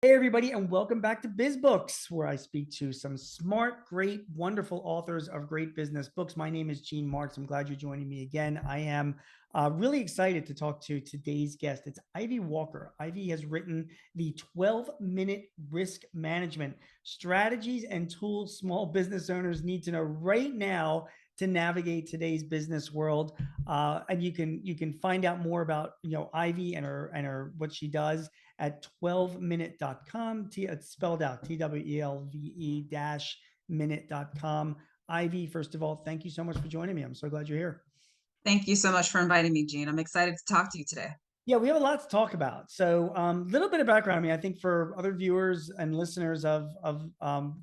Hey, everybody, and welcome back to Biz Books, where I speak to some smart, great, wonderful authors of great business books. My name is Gene Marks. I'm glad you're joining me again. I am really excited to talk to today's guest. It's Ivy Walker. Ivy has written the 12-minute risk management strategies and tools small business owners need to know right now to navigate today's business world. And you can find out more about Ivy and her what she does at 12minute.com. It's spelled out TWELVE dash minute.com. Ivy, first of all, thank you so much for joining me. I'm so glad you're here. Thank you so much for inviting me, Gene. I'm excited to talk to you today. Yeah, we have a lot to talk about. So, little bit of background. I mean, I think for other viewers and listeners of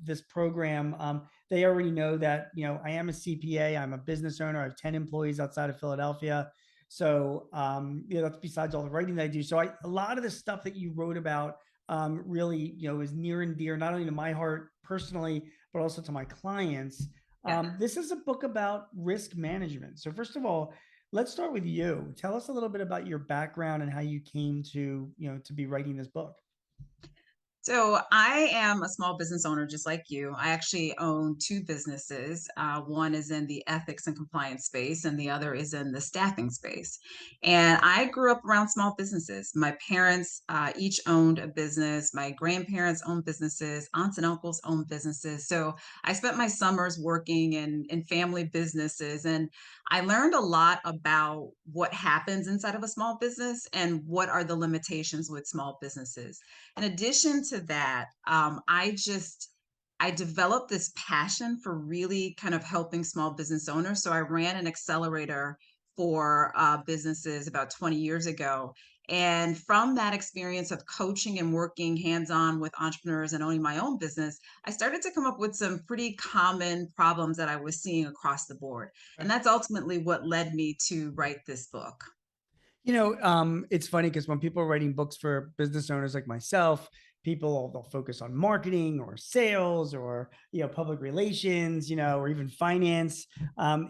this program, they already know that I am a CPA. I'm a business owner. I have 10 employees outside of Philadelphia. So, that's besides all the writing that I do. So, a lot of the stuff that you wrote about really, is near and dear not only to my heart personally, but also to my clients. Yeah. This is a book about risk management. So, first of all, let's start with you. Tell us a little bit about your background and how you came to be writing this book. So I am a small business owner just like you. I actually own two businesses. One is in the ethics and compliance space, and the other is in the staffing space. And I grew up around small businesses. My parents each owned a business. My grandparents owned businesses. Aunts and uncles owned businesses. So I spent my summers working in family businesses, and I learned a lot about what happens inside of a small business and what are the limitations with small businesses. In addition to that, I developed this passion for really kind of helping small business owners. So I ran an accelerator for businesses about 20 years ago. And from that experience of coaching and working hands on with entrepreneurs and owning my own business, I started to come up with some pretty common problems that I was seeing across the board. And Right. that's ultimately what led me to write this book. It's funny because when people are writing books for business owners like myself, they'll focus on marketing or sales or public relations, or even finance.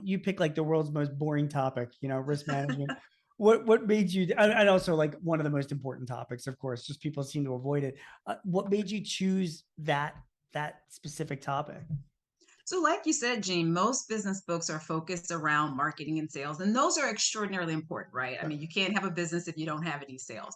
You pick like the world's most boring topic, risk management. What made you? And also like one of the most important topics, of course, just people seem to avoid it. What made you choose that specific topic? So, like you said, Gene, most business books are focused around marketing and sales, and those are extraordinarily important, right? I mean, you can't have a business if you don't have any sales.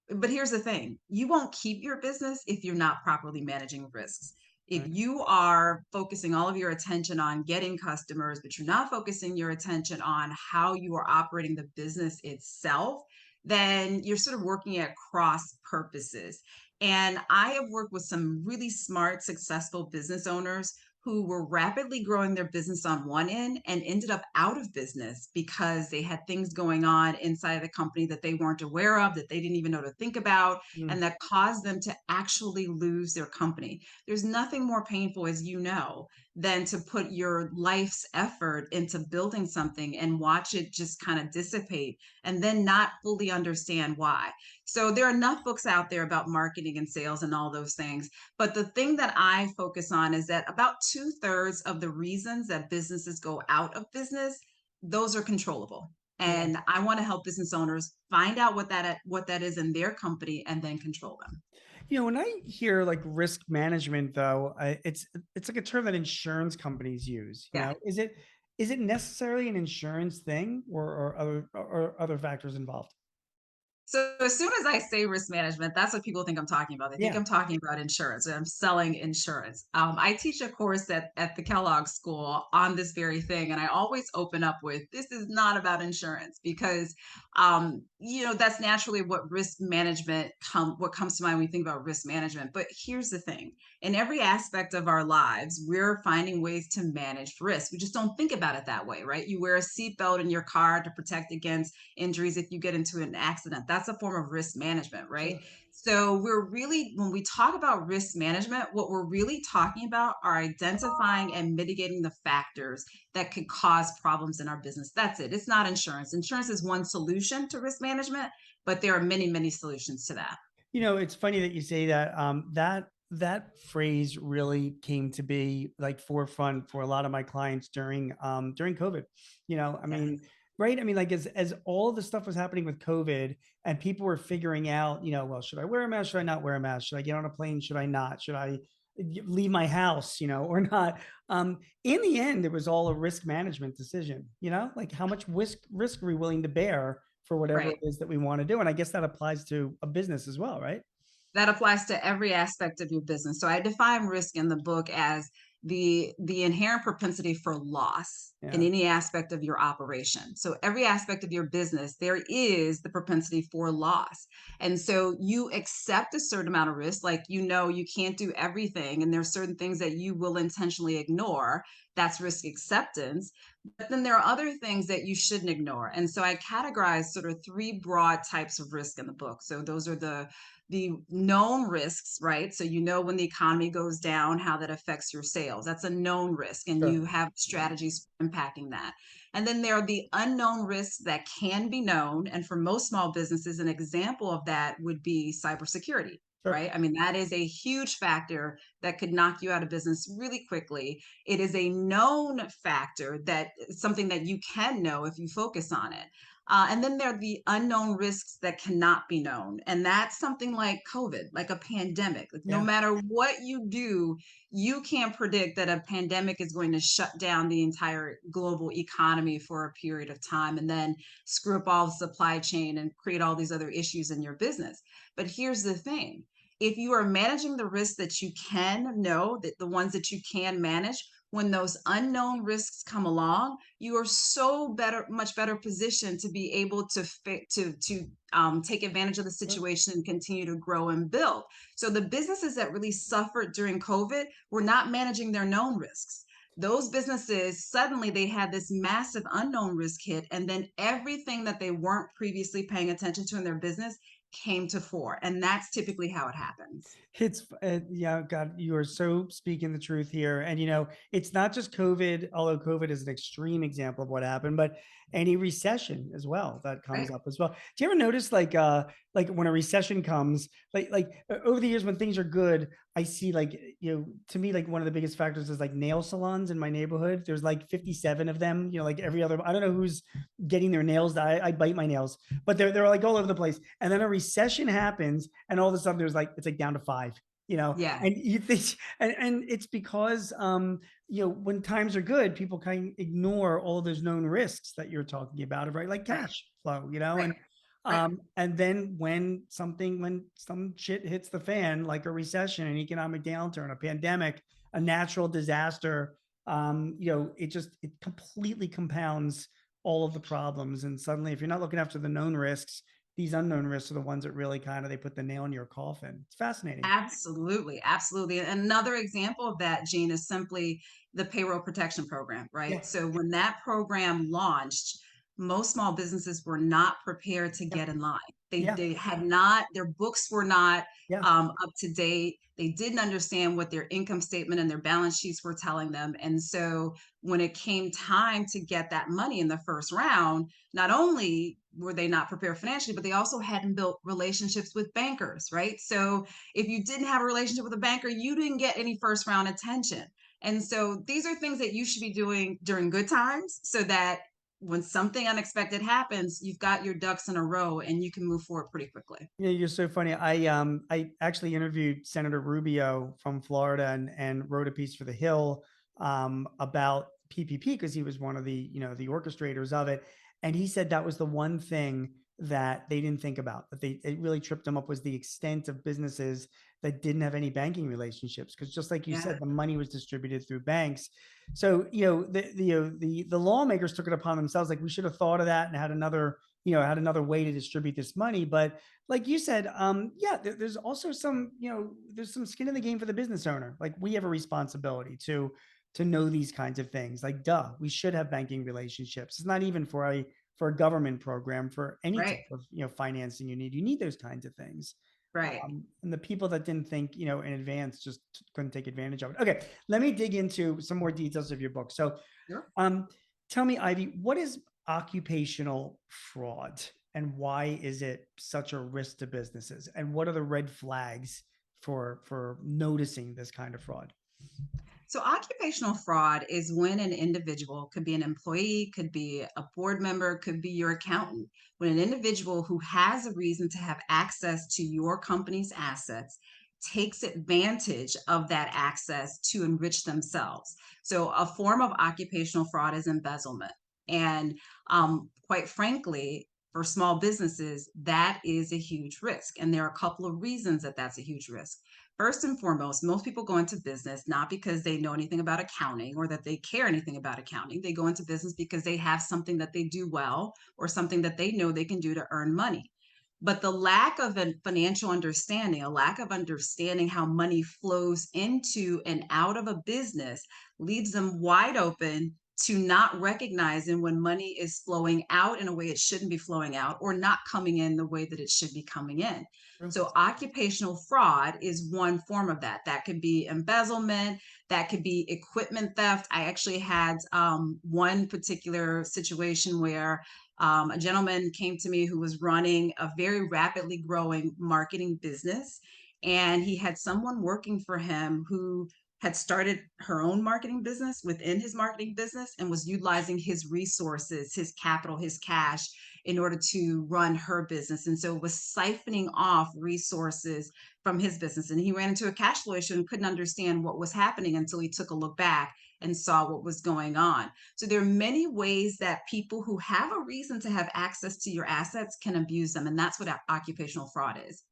But here's the thing, you won't keep your business if you're not properly managing risks. If Right. you are focusing all of your attention on getting customers, but you're not focusing your attention on how you are operating the business itself, then you're sort of working at cross purposes. And I have worked with some really smart, successful business owners who were rapidly growing their business on one end and ended up out of business because they had things going on inside of the company that they weren't aware of, that they didn't even know to think about, and Mm. that caused them to actually lose their company. There's nothing more painful, as you know, than to put your life's effort into building something and watch it just kind of dissipate and then not fully understand why. So there are enough books out there about marketing and sales and all those things. But the thing that I focus on is that about two-thirds of the reasons that businesses go out of business, those are controllable. Yeah. And I want to help business owners find out what that is in their company and then control them. When I hear like risk management, though, it's like a term that insurance companies use. Yeah. Is it necessarily an insurance thing, or other factors involved? So as soon as I say risk management, that's what people think I'm talking about. They think Yeah. I'm talking about insurance, and I'm selling insurance. I teach a course at the Kellogg School on this very thing, and I always open up with, "This is not about insurance," because that's naturally what risk management what comes to mind when we think about risk management. But here's the thing: in every aspect of our lives, we're finding ways to manage risk. We just don't think about it that way, right? You wear a seatbelt in your car to protect against injuries if you get into an accident. That's a form of risk management, right? Sure. So we're really, when we talk about risk management, what we're really talking about are identifying and mitigating the factors that could cause problems in our business. That's it. It's not insurance. Insurance is one solution to risk management, but there are many, many solutions to that. It's funny that you say that. That phrase really came to be like forefront for a lot of my clients during COVID. I Yeah. mean, right? I mean, like as all the stuff was happening with COVID and people were figuring out, well, should I wear a mask? Should I not wear a mask? Should I get on a plane? Should I not? Should I leave my house, or not? In the end, it was all a risk management decision, like how much risk are we willing to bear for whatever Right. it is that we want to do? And I guess that applies to a business as well, right? That applies to every aspect of your business. So I define risk in the book as the inherent propensity for loss in Yeah, any aspect of your operation. So every aspect of your business, there is the propensity for loss. And so you accept a certain amount of risk, like you can't do everything, and there's certain things that you will intentionally ignore. That's risk acceptance. But then there are other things that you shouldn't ignore. And so I categorize sort of three broad types of risk in the book. So those are the known risks, right? So when the economy goes down, how that affects your sales. That's a known risk, and sure, you have strategies for impacting that. And then there are the unknown risks that can be known. And for most small businesses, an example of that would be cybersecurity, sure. right? I mean, that is a huge factor that could knock you out of business really quickly. It is a known factor, that something that you can know if you focus on it. And then there are the unknown risks that cannot be known. And that's something like COVID, like a pandemic. Like, no Yeah, matter what you do, you can't predict that a pandemic is going to shut down the entire global economy for a period of time and then screw up all the supply chain and create all these other issues in your business. But here's the thing, if you are managing the risks that you can know, that the ones that you can manage, when those unknown risks come along, you are much better positioned to be able to take advantage of the sure. situation and continue to grow and build. So the businesses that really suffered during COVID were not managing their known risks. Those businesses, suddenly they had this massive unknown risk hit, and then everything that they weren't previously paying attention to in their business came to fore. And that's typically how it happens. Yeah, God, you are so speaking the truth here. And, it's not just COVID, although COVID is an extreme example of what happened, but any recession as well that comes Right. up as well. Do you ever notice like when a recession comes, over the years when things are good, I see like, to me, like one of the biggest factors is like nail salons in my neighborhood. There's like 57 of them, like every other, I don't know who's getting their nails. I bite my nails, but they're like all over the place. And then a recession happens, and all of a sudden it's like down to five. Yeah. And you think, and it's because when times are good, people kind of ignore all those known risks that you're talking about, right? Like Right. cash flow, Right. Right. and then when some shit hits the fan, like a recession, an economic downturn, a pandemic, a natural disaster, it completely compounds all of the problems. And suddenly, if you're not looking after the known risks, these unknown risks are the ones that really kind of they put the nail in your coffin. It's fascinating. Absolutely, absolutely. Another example of that, Gene, is simply the payroll protection program, Yeah, right? So when that program launched, most small businesses were not prepared to yeah, get in line. They yeah, they had not, their books were not yeah. up to date. They didn't understand what their income statement and their balance sheets were telling them. And so when it came time to get that money in the first round, not only were they not prepared financially, but they also hadn't built relationships with bankers, right? So if you didn't have a relationship with a banker, you didn't get any first round attention. And so these are things that you should be doing during good times, so that when something unexpected happens, you've got your ducks in a row and you can move forward pretty quickly. Yeah, you're so funny. I actually interviewed Senator Rubio from Florida and wrote a piece for the Hill about PPP because he was one of the orchestrators of it, and he said that was the one thing that they didn't think about, that it really tripped them up, was the extent of businesses that didn't have any banking relationships, because just like you Yeah. said, the money was distributed through banks. So the lawmakers took it upon themselves, like we should have thought of that and had another way to distribute this money. But like you said, yeah, there's also there's some skin in the game for the business owner. Like we have a responsibility to know these kinds of things. Like, duh, we should have banking relationships. It's not even for a government program, for any Right. type of financing you need those kinds of things. Right. And the people that didn't think in advance just couldn't take advantage of it. Okay, let me dig into some more details of your book. So Sure. um, tell me, Ivy, what is occupational fraud and why is it such a risk to businesses? And what are the red flags for noticing this kind of fraud? So, occupational fraud is when an individual, could be an employee, could be a board member, could be your accountant, when an individual who has a reason to have access to your company's assets takes advantage of that access to enrich themselves. So, a form of occupational fraud is embezzlement. And quite frankly, for small businesses, that is a huge risk. And there are a couple of reasons that that's a huge risk. First and foremost, most people go into business not because they know anything about accounting or that they care anything about accounting. They go into business because they have something that they do well or something that they know they can do to earn money. But the lack of a financial understanding, a lack of understanding how money flows into and out of a business, leaves them wide open to not recognizing when money is flowing out in a way it shouldn't be flowing out or not coming in the way that it should be coming in. True. So, occupational fraud is one form of that. That could be embezzlement, that could be equipment theft. I actually had one particular situation where a gentleman came to me who was running a very rapidly growing marketing business. And he had someone working for him who had started her own marketing business within his marketing business and was utilizing his resources, his capital, his cash in order to run her business. And so was siphoning off resources from his business. And he ran into a cash flow issue and couldn't understand what was happening until he took a look back and saw what was going on. So there are many ways that people who have a reason to have access to your assets can abuse them. And that's what occupational fraud is.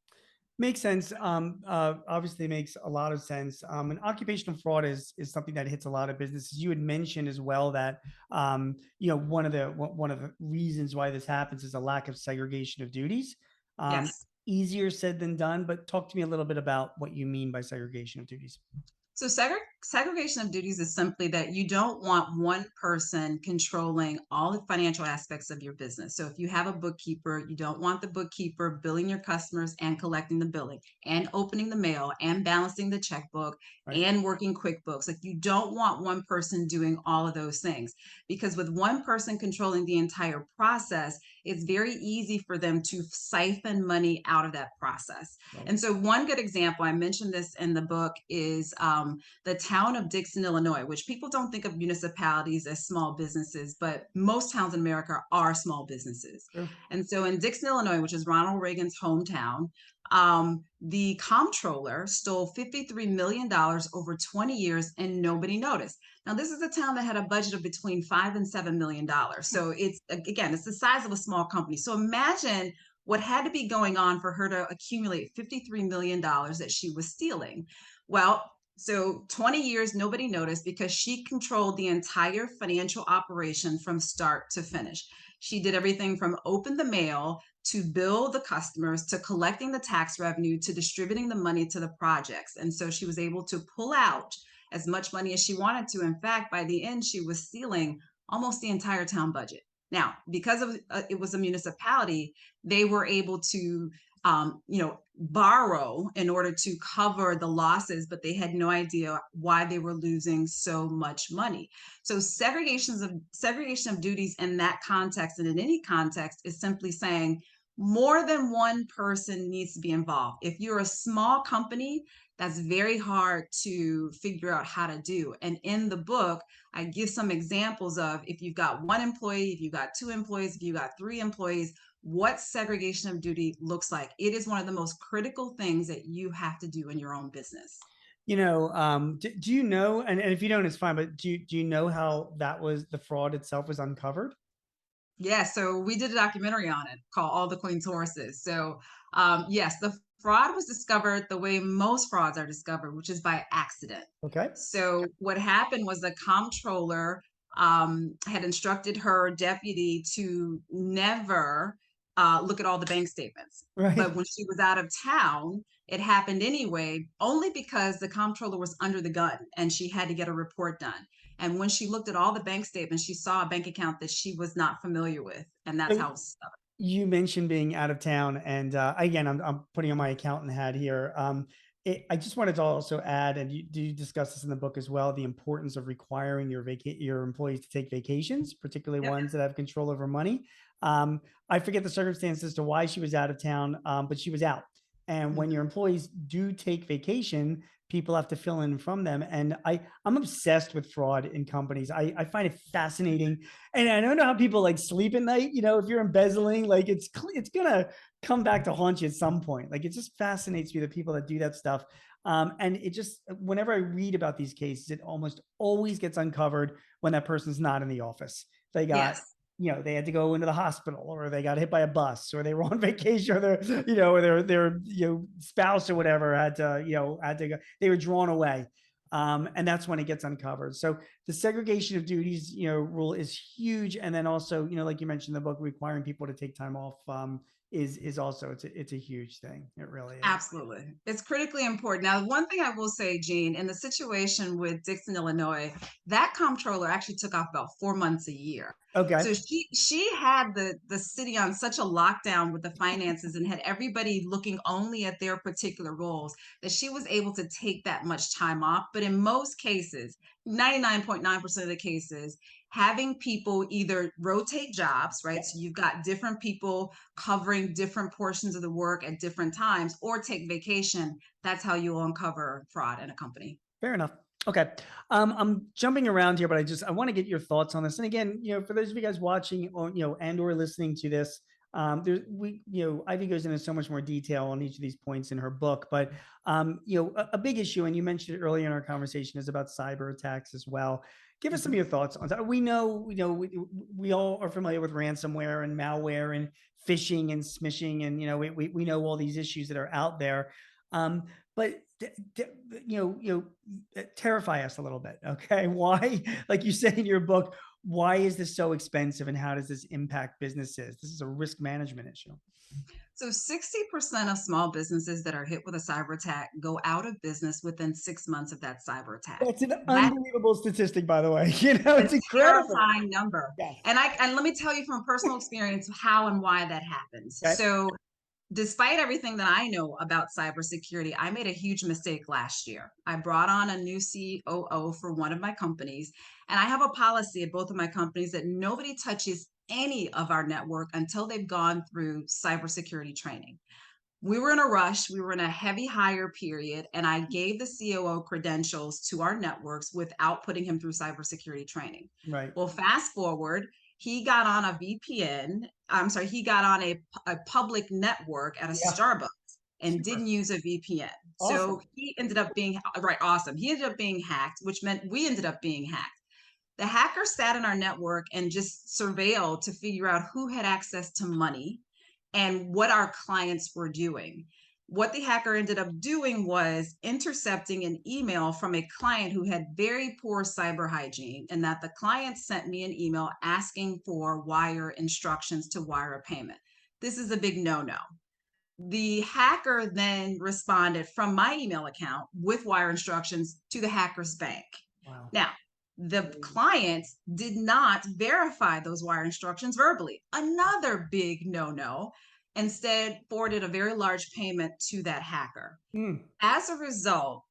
Makes sense. Obviously makes a lot of sense. And occupational fraud is something that hits a lot of businesses. You had mentioned as well that one of the reasons why this happens is a lack of segregation of duties. Um, Yes. Easier said than done, but talk to me a little bit about what you mean by segregation of duties. So segregation of duties is simply that you don't want one person controlling all the financial aspects of your business. So if you have a bookkeeper, you don't want the bookkeeper billing your customers and collecting the billing and opening the mail and balancing the checkbook Right. and working QuickBooks. Like you don't want one person doing all of those things because with one person controlling the entire process, it's very easy for them to siphon money out of that process. Right. And so, one good example, I mentioned this in the book, is the town of Dixon, Illinois, which people don't think of municipalities as small businesses, but most towns in America are small businesses. True. And so, in Dixon, Illinois, which is Ronald Reagan's hometown, the comptroller stole $53 million over 20 years and nobody noticed. Now, this is a town that had a budget of between $5 and $7 million. So it's again, it's the size of a small company. So imagine what had to be going on for her to accumulate $53 million that she was stealing. Well, so 20 years, nobody noticed because she controlled the entire financial operation from start to finish. She did everything from open the mail to bill the customers to collecting the tax revenue to distributing the money to the projects. And so she was able to pull out as much money as she wanted to. In fact, by the end, she was stealing almost the entire town budget. Now, because of it was a municipality, they were able to borrow in order to cover the losses, but they had no idea why they were losing so much money. So segregation of duties in that context and in any context is simply saying more than one person needs to be involved. If you're a small company, that's very hard to figure out how to do. And in the book, I give some examples of if you've got one employee, if you've got two employees, if you've got three employees, what segregation of duty looks like. It is one of the most critical things that you have to do in your own business. Do you know, and if you don't, it's fine, but do you know how that was the fraud itself was uncovered? Yeah, so we did a documentary on it called All the Queen's Horses. So, yes, the fraud was discovered the way most frauds are discovered, which is by accident. Okay. So, what happened was the comptroller had instructed her deputy to never look at all the bank statements. Right. But when she was out of town, it happened anyway, only because the comptroller was under the gun and she had to get a report done. And when she looked at all the bank statements, she saw a bank account that she was not familiar with. And that's So how it started. you mentioned being out of town, and again, I'm putting on my accountant hat here. I just wanted to also add, and you do discuss this in the book as well, the importance of requiring your employees to take vacations, particularly Yep. ones that have control over money. I forget the circumstances as to why she was out of town, but she was out. And when your Mhm. employees do take vacation, people have to fill in from them. And I'm obsessed with fraud in companies. I find it fascinating. And I don't know how people like sleep at night. If you're embezzling, like it's gonna come back to haunt you at some point. Like it just fascinates me, the people that do that stuff. And it just, whenever I read about these cases, it almost always gets uncovered when that person's not in the office. They got, Yes. they had to go into the hospital, or they got hit by a bus, or they were on vacation, or their spouse or whatever had to go. They were drawn away. And that's when it gets uncovered. So the segregation of duties, rule is huge. And then also, like you mentioned in the book, requiring people to take time off, is also, it's a huge thing. It really is. Absolutely. It's critically important. Now, one thing I will say, Gene, in the situation with Dixon, Illinois, that comptroller actually took off about 4 months a year. Okay. So she had the city on such a lockdown with the finances and had everybody looking only at their particular roles that she was able to take that much time off. But in most cases, 99.9% of the cases, having people either rotate jobs, right? So you've got different people covering different portions of the work at different times, or take vacation. That's how you'll uncover fraud in a company. Fair enough. Okay. I'm jumping around here, but I want to get your thoughts on this. And again, for those of you guys watching, or, and/or listening to this, Ivy goes into so much more detail on each of these points in her book. But, a big issue, and you mentioned it earlier in our conversation, is about cyber attacks as well. Give us some of Mhm. your thoughts on that. We all are familiar with ransomware and malware and phishing and smishing, and, we know all these issues that are out there. But terrify us a little bit. Okay. Why, like you say in your book, why is this so expensive, and how does this impact businesses? This is a risk management issue. So 60% of small businesses that are hit with a cyber attack go out of business within 6 months of that cyber attack. That's an That unbelievable statistic, by the way. a It's incredible. terrifying number. Yes. And let me tell you from personal experience how and why that happens. Okay. So despite everything that I know about cybersecurity, I made a huge mistake last year. I brought on a new COO for one of my companies, and I have a policy at both of my companies that nobody touches any of our network until they've gone through cybersecurity training. We were in a rush, we were in a heavy hire period, and I gave the COO credentials to our networks without putting him through cybersecurity training. Right. Well, fast forward, he got on a VPN. I'm sorry, he got on a public network at a Yeah. Starbucks and Super didn't use a VPN. So awesome. he ended up being right, awesome. He ended up being hacked, which meant we ended up being hacked. The hacker sat in our network and just surveilled to figure out who had access to money and what our clients were doing. What the hacker ended up doing was intercepting an email from a client who had very poor cyber hygiene, and that the client sent me an email asking for wire instructions to wire a payment. This is a big no no. The hacker then responded from my email account with wire instructions to the hacker's bank. Wow. Now, the client did not verify those wire instructions verbally. Another big no no. Instead, forwarded a very large payment to that hacker. Mm. As a result,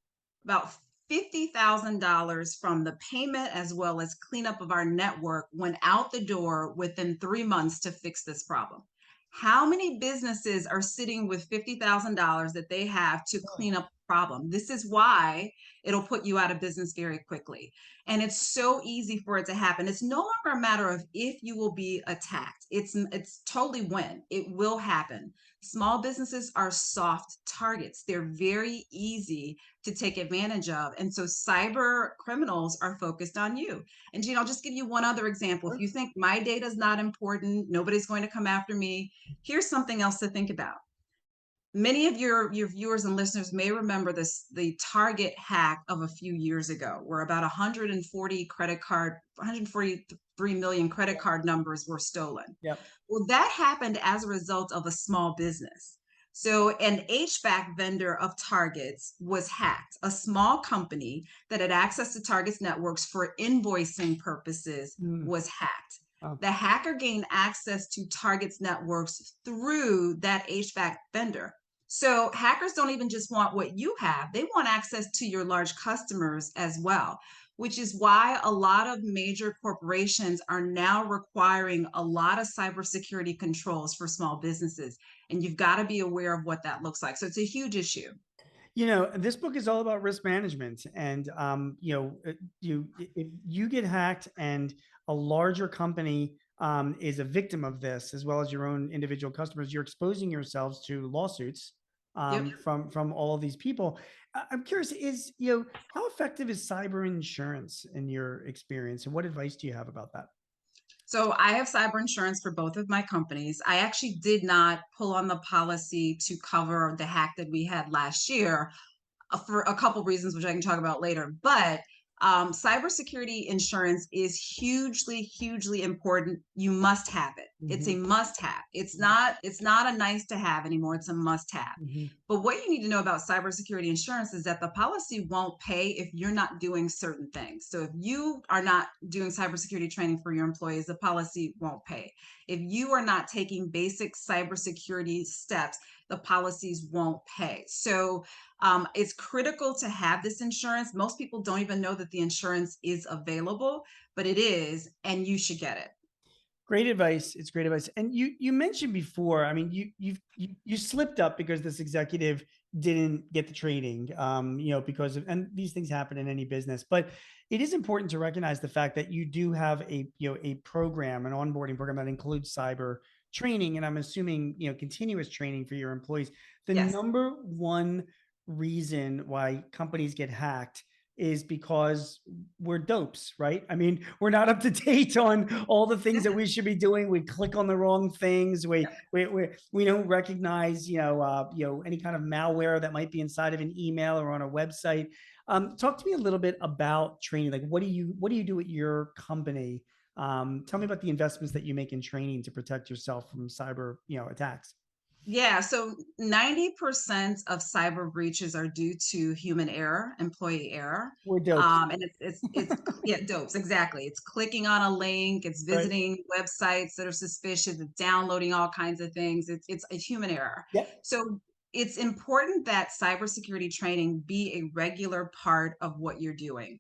about $50,000 from the payment as well as cleanup of our network went out the door within 3 months to fix this problem. How many businesses are sitting with $50,000 that they have to clean up the problem? This is why it'll put you out of business very quickly. And it's so easy for it to happen. It's no longer a matter of if you will be attacked. It's totally when. It will happen. Small businesses are soft targets. They're very easy to take advantage of. And so cyber criminals are focused on you. And Gene, I'll just give you one other example. If Sure. you think my data is not important, nobody's going to come after me, here's something else to think about. Many of your viewers and listeners may remember the Target hack of a few years ago, where about 143 million credit card numbers were stolen. Yep. Well, that happened as a result of a small business. So, an HVAC vendor of Target's was hacked. A small company that had access to Target's networks for invoicing purposes Mm. was hacked. Wow. The hacker gained access to Target's networks through that HVAC vendor. So, hackers don't even just want what you have, they want access to your large customers as well, which is why a lot of major corporations are now requiring a lot of cybersecurity controls for small businesses. And you've got to be aware of what that looks like. So it's a huge issue. This book is all about risk management, and if you get hacked and a larger company is a victim of this, as well as your own individual customers, you're exposing yourselves to lawsuits Yep. from all of these people. I'm curious, how effective is cyber insurance in your experience, and what advice do you have about that? So I have cyber insurance for both of my companies. I actually did not pull on the policy to cover the hack that we had last year, for a couple reasons, which I can talk about later. But cybersecurity insurance is hugely, hugely important. You must have it. It's a Mhm. must have. It's not a nice to have anymore. It's a must have. Mhm. But what you need to know about cybersecurity insurance is that the policy won't pay if you're not doing certain things. So if you are not doing cybersecurity training for your employees, the policy won't pay. If you are not taking basic cybersecurity steps, the policies won't pay. So it's critical to have this insurance. Most people don't even know that the insurance is available, but it is, and you should get it. Great advice. It's great advice. And you mentioned before, I mean, you slipped up because this executive didn't get the training, because of, and these things happen in any business. But it is important to recognize the fact that you do have a program, an onboarding program that includes cyber training, and I'm assuming continuous training for your employees. The Yes. number one reason why companies get hacked is because we're dopes, right? I mean, we're not up to date on all the things that we should be doing. We click on the wrong things. We don't recognize, any kind of malware that might be inside of an email or on a website. Talk to me a little bit about training. Like, what do you do at your company? Tell me about the investments that you make in training to protect yourself from cyber, attacks. Yeah, so 90% of cyber breaches are due to human error, employee error. We're dopes, And yeah, dopes, exactly. It's clicking on a link, it's right? visiting websites that are suspicious, it's downloading all kinds of things. It's a human error. Yep. So it's important that cybersecurity training be a regular part of what you're doing.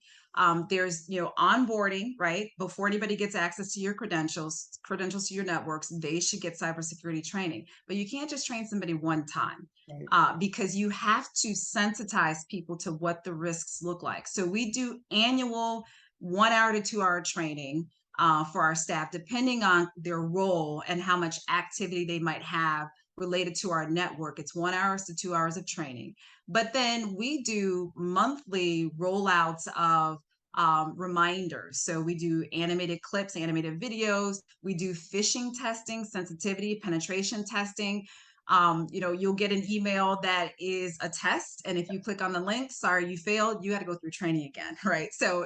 There's onboarding, right? Before anybody gets access to your credentials to your networks, they should get cybersecurity training. But you can't just train somebody one time, Right. because you have to sensitize people to what the risks look like. So we do annual 1 hour to 2 hour training for our staff, depending on their role and how much activity they might have related to our network. It's 1 hour to 2 hours of training. But then we do monthly rollouts of reminders. So we do animated clips, animated videos. We do phishing testing, sensitivity, penetration testing. You'll get an email that is a test, and if you click on the link, sorry, you failed. You had to go through training again, right? So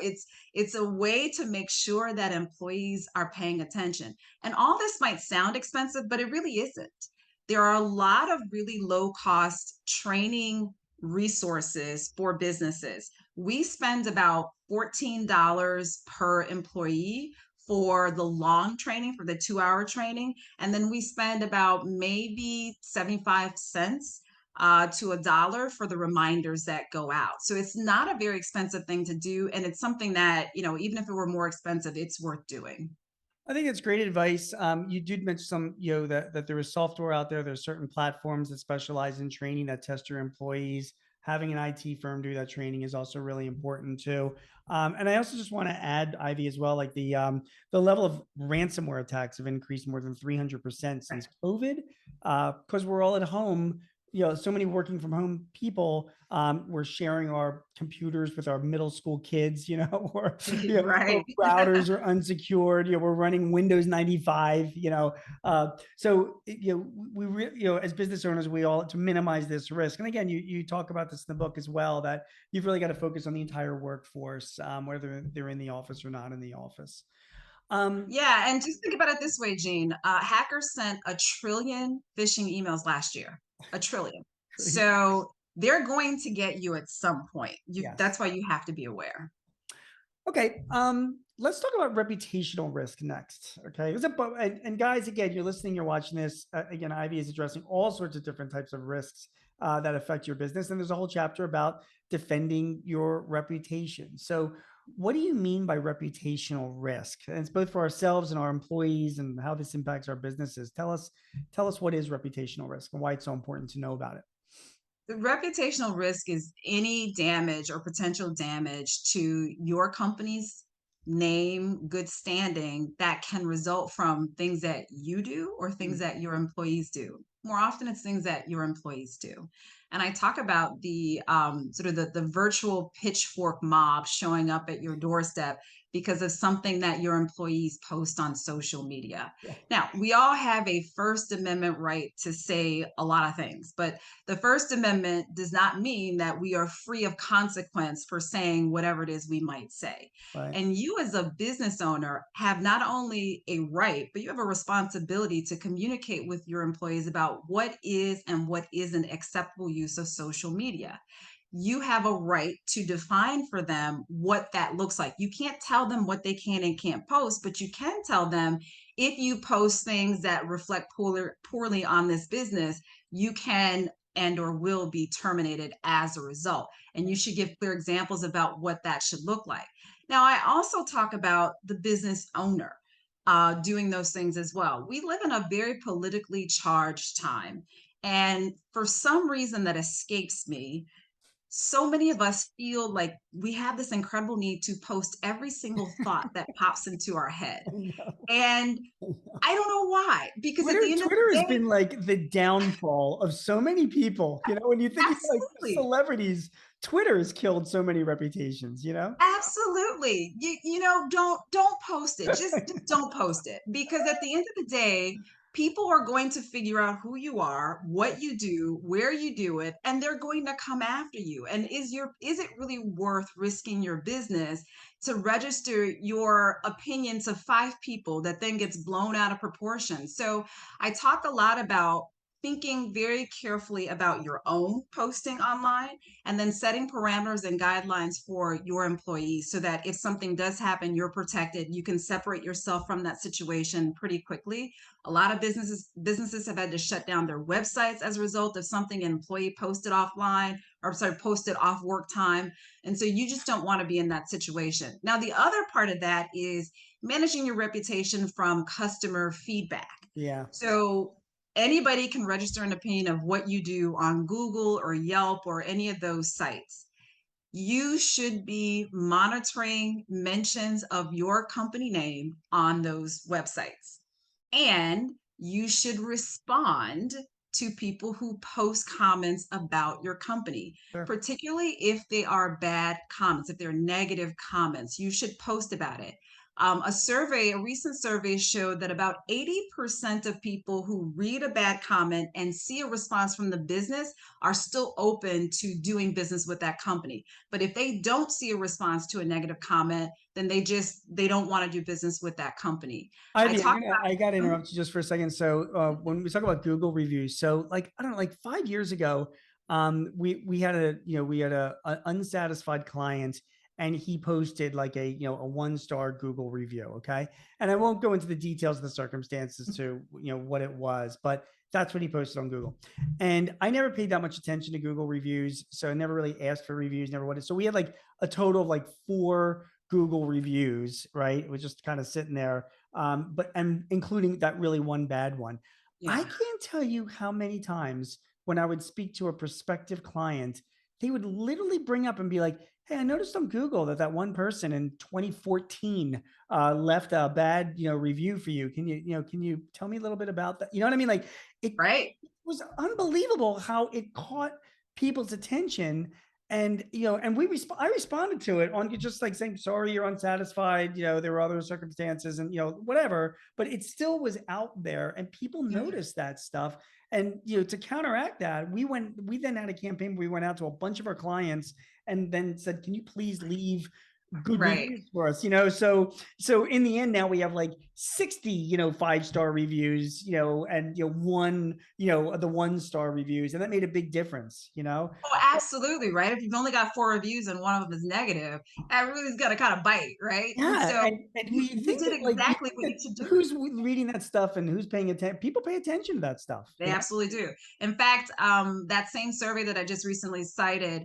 it's a way to make sure that employees are paying attention. And all this might sound expensive, but it really isn't. There are a lot of really low cost training resources for businesses. We spend about $14 per employee for the long training, for the 2 hour training. And then we spend about maybe 75 cents to $1 for the reminders that go out. So it's not a very expensive thing to do. And it's something that, even if it were more expensive, it's worth doing. I think it's great advice. You did mention that there is software out there. There's certain platforms that specialize in training that test your employees. Having an IT firm do that training is also really important too. And I also just want to add, Ivy, as well, like the level of ransomware attacks have increased more than 300% since COVID, because we're all at home. So many working from home people. We're sharing our computers with our middle school kids. Or Right. routers are unsecured. We're running Windows 95. So as business owners, we all to minimize this risk. And again, you talk about this in the book as well, that you've really got to focus on the entire workforce, whether they're in the office or not in the office. Um, Yeah, and just think about it this way, Gene. Hackers sent a trillion phishing emails last year. A trillion. So they're going to get you at some point. yes. That's why you have to be aware. Okay, let's talk about reputational risk next. Okay, and guys, again, you're listening, you're watching this. Again, Ivy is addressing all sorts of different types of risks that affect your business, and there's a whole chapter about defending your reputation. So, what do you mean by reputational risk? And it's both for ourselves and our employees, and how this impacts our businesses. Tell us what is reputational risk and why it's so important to know about it. The reputational risk is any damage or potential damage to your company's name, good standing that can result from things that you do or things Mm, that your employees do. More often, it's things that your employees do. And I talk about the sort of the virtual pitchfork mob showing up at your doorstep because of something that your employees post on social media. yeah, Now, we all have a First Amendment right to say a lot of things, but the First Amendment does not mean that we are free of consequence for saying whatever it is we might say. right. And you, as a business owner, have not only a right, but you have a responsibility to communicate with your employees about what is and what isn't acceptable use of social media. You have a right to define for them what that looks like. You can't tell them what they can and can't post, but you can tell them if you post things that reflect poorly on this business, you can and or will be terminated as a result. And you should give clear examples about what that should look like. Now, I also talk about the business owner doing those things as well. We live in a very politically charged time. And for some reason that escapes me, so many of us feel like we have this incredible need to post every single thought that pops into our head. I know. And I don't know why, because at the end of Twitter the has day, been like the downfall of so many people. When you think of like absolutely. celebrities, Twitter has killed so many reputations, you know? Absolutely. Don't post it. Just don't post it because at the end of the day, people are going to figure out who you are, what you do, where you do it, and they're going to come after you. And is it really worth risking your business to register your opinion to 5 people that then gets blown out of proportion? So, I talk a lot about thinking very carefully about your own posting online and then setting parameters and guidelines for your employees so that if something does happen, you're protected. You can separate yourself from that situation pretty quickly. A lot of businesses have had to shut down their websites as a result of something an employee posted offline or sorry, posted off work time. And so you just don't want to be in that situation. Now, the other part of that is managing your reputation from customer feedback. Yeah. So anybody can register an opinion of what you do on Google or Yelp or any of those sites. You should be monitoring mentions of your company name on those websites. And you should respond to people who post comments about your company, Sure. particularly if they are bad comments, if they're negative comments. You should post about it. A recent survey showed that about 80% of people who read a bad comment and see a response from the business are still open to doing business with that company. But if they don't see a response to a negative comment, then they don't want to do business with that company. I Ivy, talk I got to about. interrupt you just for a second. So when we talk about Google reviews, so like I don't know, like 5 years ago, we had a unsatisfied client, and he posted like a 1 star Google review. Okay, and I won't go into the details of the circumstances to what it was, but that's what he posted on Google. And I never paid that much attention to Google reviews, so I never really asked for reviews, never wanted. So we had like a total of like 4 Google reviews, right? It was just kind of sitting there, but and including that really one bad one. I Yeah. can't tell you how many times when I would speak to a prospective client, they would literally bring up and be like, "Hey, I noticed on Google that one person in 2014 left a bad review for you. Can you tell me a little bit about that? You know what I mean? Like it Right. was unbelievable how it caught people's attention. And I responded to it on just like saying, sorry, you're unsatisfied, there were other circumstances, and whatever, but it still was out there and people Yeah. noticed that stuff. And to counteract that, we then had a campaign where we went out to a bunch of our clients and then said, can you please leave good Right. reviews for us? So in the end, now we have like 60 5 star reviews, and the 1 star reviews, and that made a big difference. Oh, absolutely. Right. If you've only got 4 reviews and one of them is negative, that really is going to kind of bite. Right. And Yeah, so and you, we you think did that like you exactly think what you should that do. who's reading that stuff and who's paying attention? People pay attention to that stuff. They absolutely do. In fact, that same survey that I just recently cited,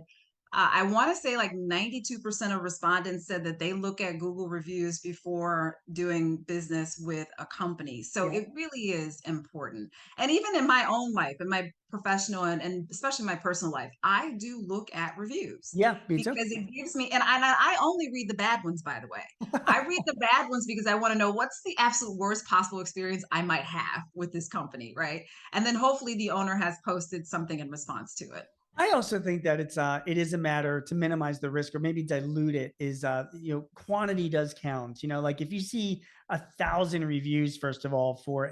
I want to say like 92% of respondents said that they look at Google reviews before doing business with a company. So Yeah. it really is important. And even in my own life, in my professional and especially my personal life, I do look at reviews Yeah, me too. because it gives me, and I only read the bad ones, by the way. I read the bad ones because I want to know what's the absolute worst possible experience I might have with this company, right? And then hopefully the owner has posted something in response to it. I also think that it is a matter to minimize the risk or maybe dilute it is quantity does count. Like if you see 1,000 reviews, first of all, for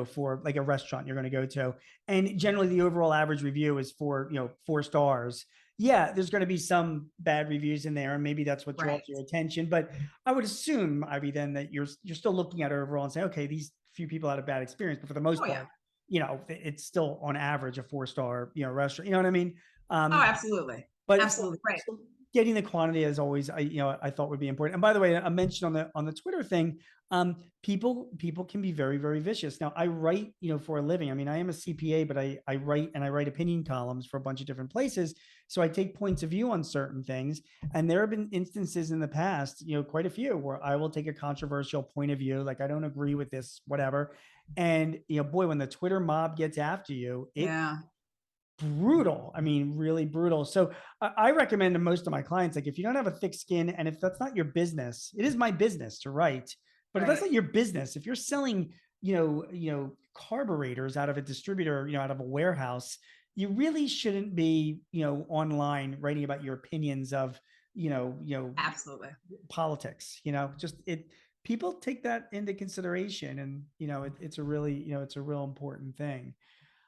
for like a restaurant you're going to go to, and generally the overall average review is for 4 stars. Yeah, there's going to be some bad reviews in there, and maybe that's what draws Right. your attention. But I would assume, Ivy, then that you're still looking at it overall and say, okay, these few people had a bad experience, but for the most Oh, yeah. part, it's still on average a 4 star, restaurant. You know what I mean? Oh, Um, absolutely. but Absolutely. Right. so getting the quantity is always, I thought would be important. And by the way, I mentioned on the Twitter thing, people can be very, very vicious. Now I write, for a living. I mean, I am a CPA, but I write and I write opinion columns for a bunch of different places. So I take points of view on certain things. And there have been instances in the past, quite a few where I will take a controversial point of view, like I don't agree with this, whatever. And boy, when the Twitter mob gets after you, it's Yeah. brutal. I mean, really brutal. So I recommend to most of my clients, like if you don't have a thick skin and if that's not your business, it is my business to write. But if that's Right. not your business, if you're selling, carburetors out of a distributor, out of a warehouse, you really shouldn't be, online writing about your opinions of, Absolutely. politics. Just people take that into consideration, and it's a really, it's a real important thing.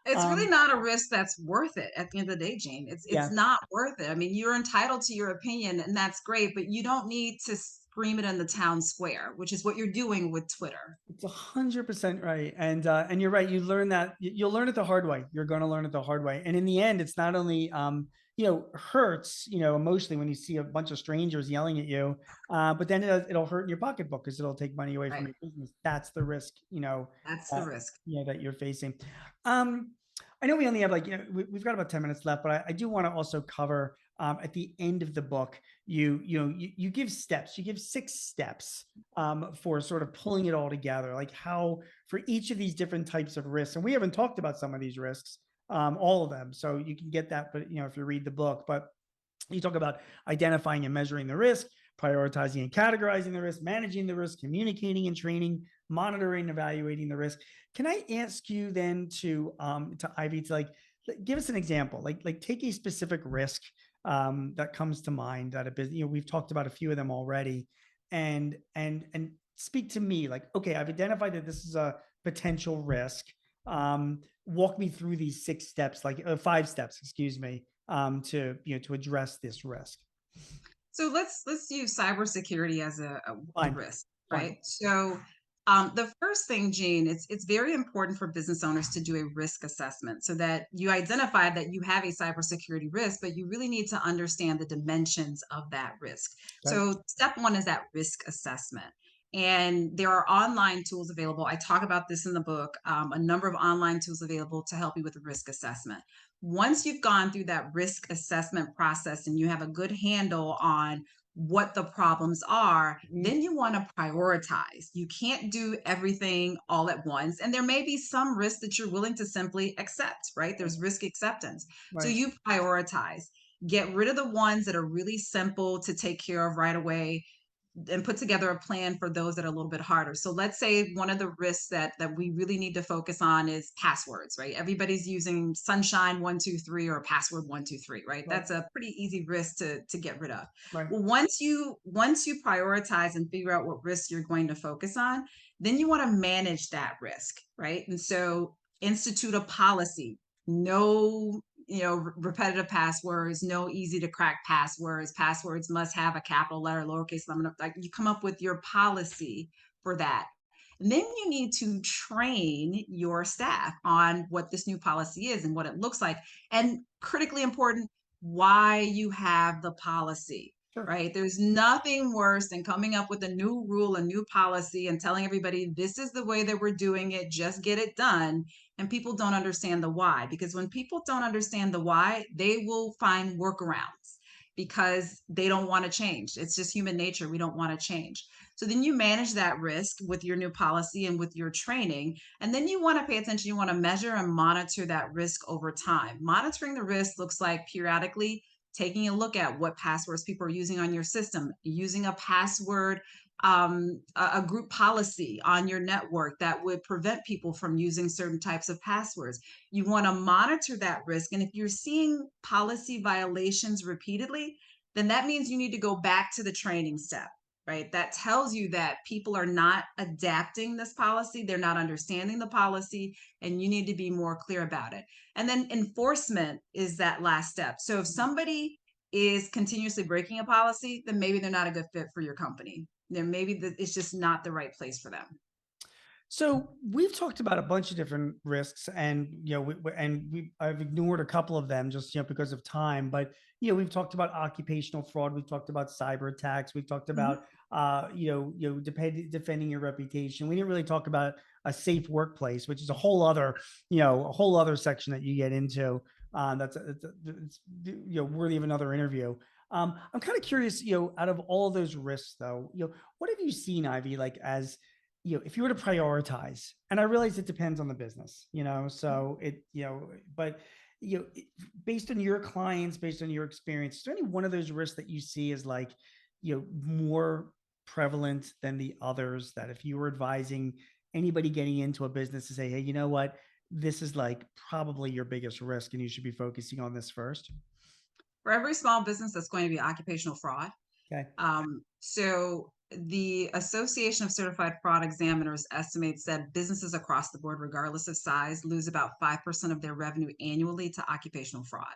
It's really Um, not a risk that's worth it at the end of the day, Gene. It's yeah. not worth it. I mean, you're entitled to your opinion, and that's great, but you don't need to scream it in the town square, which is what you're doing with Twitter. It's 100% right, and you're right. You learn that you'll learn it the hard way. You're going to learn it the hard way, and in the end, it's not only hurts emotionally when you see a bunch of strangers yelling at you, but then it'll hurt in your pocketbook because it'll take money away from Right. your business. That's the risk, That's the that risk. that you're facing. Um, I know we only have like we've got about 10 minutes left, but I do want to also cover at the end of the book. You give steps. You give 6 steps for sort of pulling it all together, like how for each of these different types of risks. And we haven't talked about some of these risks, all of them. So you can get that, but if you read the book, but you talk about identifying and measuring the risk, prioritizing and categorizing the risk, managing the risk, communicating and training, monitoring, evaluating the risk. Can I ask you then to Ivy to like give us an example, like take a specific risk that comes to mind that a business, we've talked about a few of them already, and speak to me like, okay, I've identified that this is a potential risk. Walk me through these 6 steps, like 5 steps, excuse me, to address this risk. So let's use cybersecurity as a Fine, risk, fine. right? So the first thing, Gene, it's very important for business owners to do a risk assessment so that you identify that you have a cybersecurity risk, but you really need to understand the dimensions of that risk. Okay. So step one is that risk assessment. And there are online tools available. I talk about this in the book, a number of online tools available to help you with a risk assessment. Once you've gone through that risk assessment process and you have a good handle on what the problems are, Mhm. then you want to prioritize. You can't do everything all at once. And there may be some risks that you're willing to simply accept, right? There's risk acceptance. So Right. you prioritize. Get rid of the ones that are really simple to take care of right away and put together a plan for those that are a little bit harder. So let's say one of the risks that we really need to focus on is passwords, right? Everybody's using Sunshine 123 or password 123, right? Right. That's a pretty easy risk to get rid of. Right. Well, once you prioritize and figure out what risks you're going to focus on, then you want to manage that risk, right? And so institute a policy. No repetitive passwords, no easy to crack passwords. Passwords must have a capital letter, lowercase letter. Like you come up with your policy for that. And then you need to train your staff on what this new policy is and what it looks like. And critically important, why you have the policy. Sure. right? There's nothing worse than coming up with a new rule, a new policy, and telling everybody this is the way that we're doing it, just get it done. And people don't understand the why. Because when people don't understand the why, they will find workarounds because they don't want to change. It's just human nature. We don't want to change. So then you manage that risk with your new policy and with your training. And then you want to pay attention. You want to measure and monitor that risk over time. Monitoring the risk looks like periodically taking a look at what passwords people are using on your system, using a password, a group policy on your network that would prevent people from using certain types of passwords. You want to monitor that risk. And if you're seeing policy violations repeatedly, then that means you need to go back to the training step. Right. That tells you that people are not adapting this policy. They're not understanding the policy, and you need to be more clear about it. And then enforcement is that last step. So if somebody is continuously breaking a policy, then maybe they're not a good fit for your company. Then maybe it's just not the right place for them. So we've talked about a bunch of different risks, and I've ignored a couple of them just because of time. But we've talked about occupational fraud, we've talked about cyber attacks, we've talked about Mhm. defending your reputation. We didn't really talk about a safe workplace, which is a whole other a whole other section that you get into. It's worthy of another interview. I'm kind of curious, out of all of those risks, though, what have you seen, Ivy, like as if you were to prioritize, and I realize it depends on the business, so but you know, it- based on your clients, based on your experience, is there any one of those risks that you see as like, more prevalent than the others, that if you were advising anybody getting into a business to say, hey, you know what, this is like probably your biggest risk and you should be focusing on this first? For every small business, that's going to be occupational fraud. Okay. So the Association of Certified Fraud Examiners estimates that businesses across the board, regardless of size, lose about 5% of their revenue annually to occupational fraud.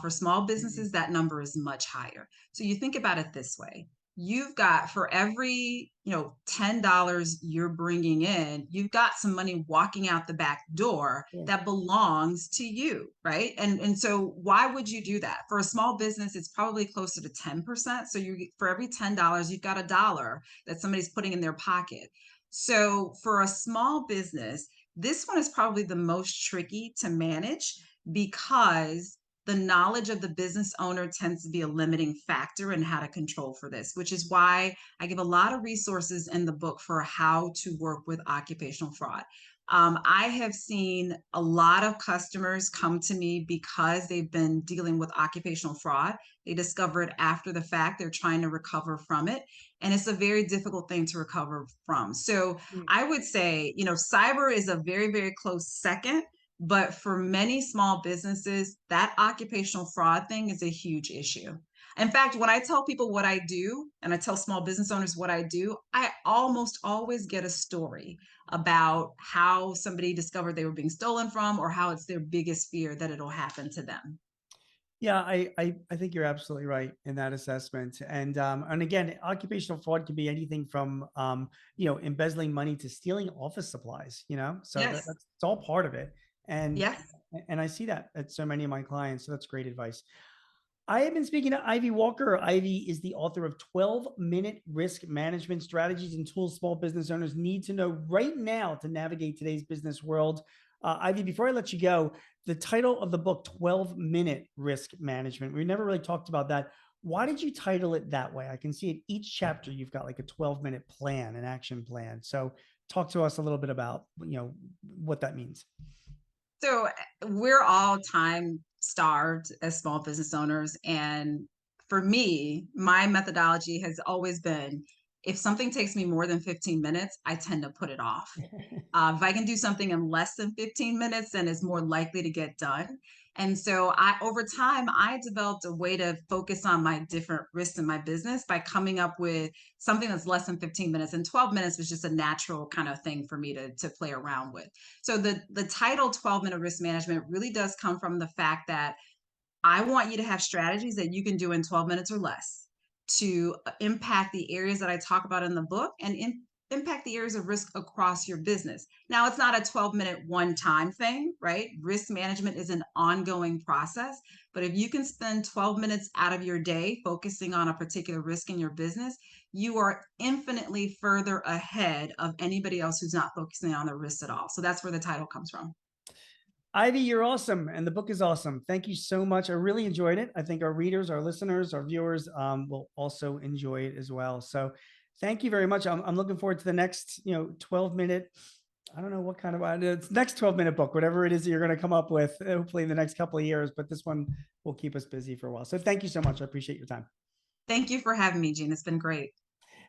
For small Mhm. businesses, that number is much higher. So you think about it this way. You've got for every, $10 you're bringing in, you've got some money walking out the back door Sure. that belongs to you, right? And so why would you do that? For a small business, it's probably closer to 10%. So you for every $10, you've got a dollar that somebody's putting in their pocket. So for a small business, this one is probably the most tricky to manage because the knowledge of the business owner tends to be a limiting factor in how to control for this, which is why I give a lot of resources in the book for how to work with occupational fraud. I have seen a lot of customers come to me because they've been dealing with occupational fraud. They discover it after the fact, they're trying to recover from it. And it's a very difficult thing to recover from. So Mm. I would say, cyber is a very, very close second, but for many small businesses, that occupational fraud thing is a huge issue. In fact, when I tell people what I do and I tell small business owners what I do, I almost always get a story about how somebody discovered they were being stolen from or how it's their biggest fear that it'll happen to them. Yeah, I think you're absolutely right in that assessment. And again, occupational fraud can be anything from embezzling money to stealing office supplies, so Yes. that's it's all part of it. And Yes. and I see that at so many of my clients. So that's great advice. I have been speaking to Ivy Walker. Ivy is the author of 12-minute risk management strategies and tools small business owners need to know right now to navigate today's business world. Ivy, before I let you go, the title of the book, 12-minute risk management, we never really talked about that. Why did you title it that way? I can see at each chapter you've got like a 12-minute plan, an action plan. So talk to us a little bit about, what that means. So we're all time starved as small business owners. And for me, my methodology has always been if something takes me more than 15 minutes, I tend to put it off. If I can do something in less than 15 minutes, then it's more likely to get done. And so over time, I developed a way to focus on my different risks in my business by coming up with something that's less than 15 minutes. And 12 minutes was just a natural kind of thing for me to play around with. So the title 12-minute risk management really does come from the fact that I want you to have strategies that you can do in 12 minutes or less to impact the areas that I talk about in the book and impact the areas of risk across your business. Now, it's not a 12-minute one-time thing, right? Risk management is an ongoing process, but if you can spend 12 minutes out of your day focusing on a particular risk in your business, you are infinitely further ahead of anybody else who's not focusing on the risks at all. So that's where the title comes from. Ivy, you're awesome. And the book is awesome. Thank you so much. I really enjoyed it. I think our readers, our listeners, our viewers will also enjoy it as well. So thank you very much. I'm looking forward to the next, 12-minute, I don't know what kind of, it's next 12-minute book, whatever it is that you're going to come up with, hopefully in the next couple of years, but this one will keep us busy for a while. So thank you so much. I appreciate your time. Thank you for having me, Gene. It's been great.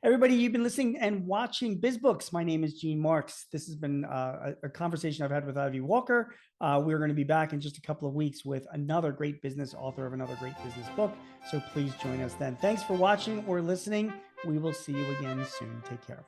Everybody, you've been listening and watching BizBooks. My name is Gene Marks. This has been a conversation I've had with Ivy Walker. We're going to be back in just a couple of weeks with another great business author of another great business book. So please join us then. Thanks for watching or listening. We will see you again soon. Take care.